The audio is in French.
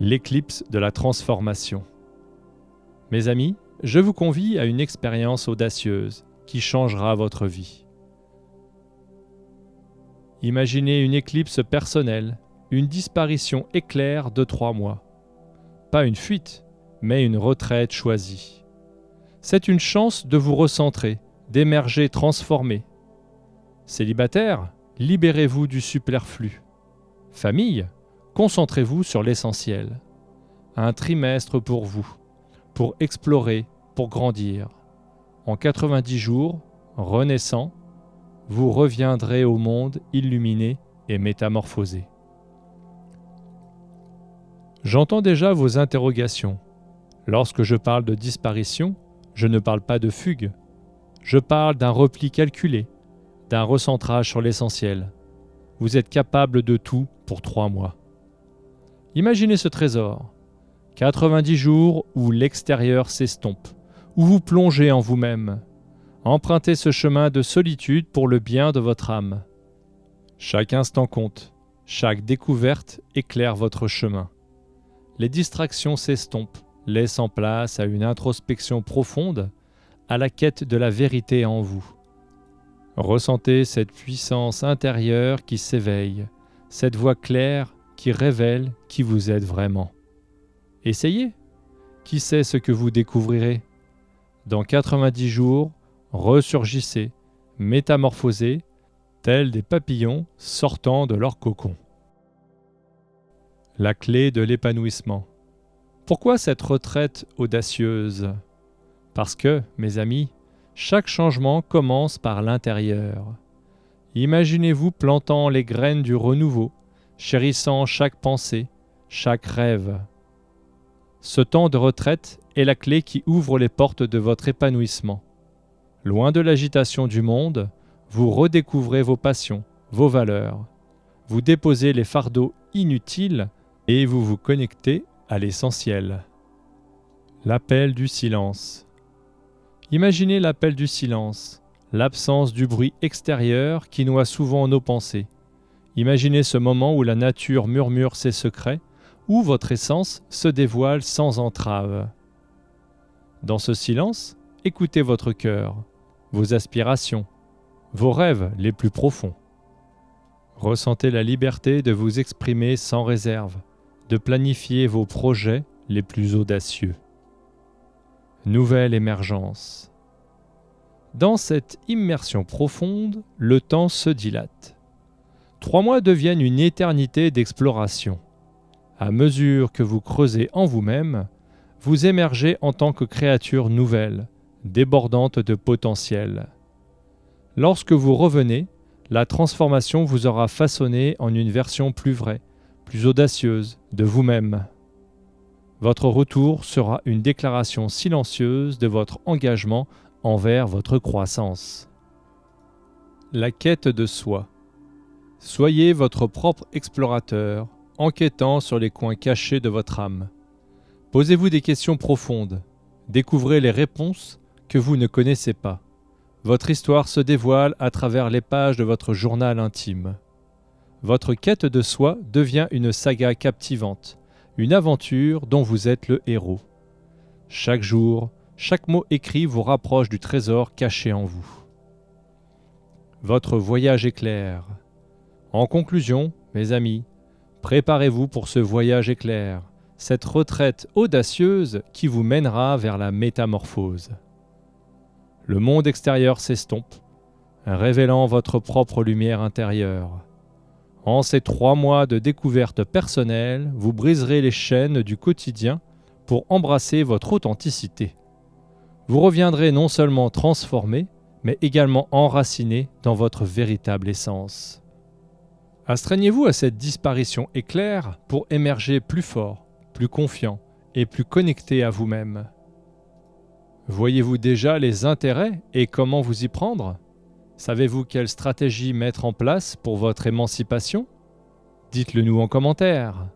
L'éclipse de la transformation. Mes amis, je vous convie à une expérience audacieuse qui changera votre vie. Imaginez une éclipse personnelle, une disparition éclair de 3 mois. Pas une fuite, mais une retraite choisie. C'est une chance de vous recentrer, d'émerger transformé. Célibataire, libérez-vous du superflu. Famille, concentrez-vous sur l'essentiel. Un trimestre pour vous, pour explorer, pour grandir. En 90 jours, renaissant, vous reviendrez au monde illuminé et métamorphosé. J'entends déjà vos interrogations. Lorsque je parle de disparition, je ne parle pas de fugue. Je parle d'un repli calculé, d'un recentrage sur l'essentiel. Vous êtes capable de tout pour 3 mois. Imaginez ce trésor. 90 jours où l'extérieur s'estompe, où vous plongez en vous-même. Empruntez ce chemin de solitude pour le bien de votre âme. Chaque instant compte, chaque découverte éclaire votre chemin. Les distractions s'estompent, laissant place à une introspection profonde, à la quête de la vérité en vous. Ressentez cette puissance intérieure qui s'éveille, cette voix claire qui révèle qui vous êtes vraiment. Essayez. Qui sait ce que vous découvrirez? Dans 90 jours, ressurgissez, métamorphosés, tels des papillons sortant de leur cocon. La clé de l'épanouissement. Pourquoi cette retraite audacieuse? Parce que, mes amis, chaque changement commence par l'intérieur. Imaginez-vous plantant les graines du renouveau, chérissant chaque pensée, chaque rêve. Ce temps de retraite est la clé qui ouvre les portes de votre épanouissement. Loin de l'agitation du monde, vous redécouvrez vos passions, vos valeurs. Vous déposez les fardeaux inutiles et vous vous connectez à l'essentiel. L'appel du silence. Imaginez l'appel du silence, l'absence du bruit extérieur qui noie souvent nos pensées. Imaginez ce moment où la nature murmure ses secrets, où votre essence se dévoile sans entrave. Dans ce silence, écoutez votre cœur, vos aspirations, vos rêves les plus profonds. Ressentez la liberté de vous exprimer sans réserve, de planifier vos projets les plus audacieux. Nouvelle émergence. Dans cette immersion profonde, le temps se dilate. 3 mois deviennent une éternité d'exploration. À mesure que vous creusez en vous-même, vous émergez en tant que créature nouvelle, débordante de potentiel. Lorsque vous revenez, la transformation vous aura façonné en une version plus vraie, plus audacieuse de vous-même. Votre retour sera une déclaration silencieuse de votre engagement envers votre croissance. La quête de soi. Soyez votre propre explorateur, enquêtant sur les coins cachés de votre âme. Posez-vous des questions profondes. Découvrez les réponses que vous ne connaissez pas. Votre histoire se dévoile à travers les pages de votre journal intime. Votre quête de soi devient une saga captivante, une aventure dont vous êtes le héros. Chaque jour, chaque mot écrit vous rapproche du trésor caché en vous. Votre voyage éclair. En conclusion, mes amis, préparez-vous pour ce voyage éclair, cette retraite audacieuse qui vous mènera vers la métamorphose. Le monde extérieur s'estompe, révélant votre propre lumière intérieure. En ces 3 mois de découverte personnelle, vous briserez les chaînes du quotidien pour embrasser votre authenticité. Vous reviendrez non seulement transformé, mais également enraciné dans votre véritable essence. Astreignez-vous à cette disparition éclair pour émerger plus fort, plus confiant et plus connecté à vous-même. Voyez-vous déjà les intérêts et comment vous y prendre? Savez-vous quelle stratégie mettre en place pour votre émancipation? Dites-le nous en commentaire.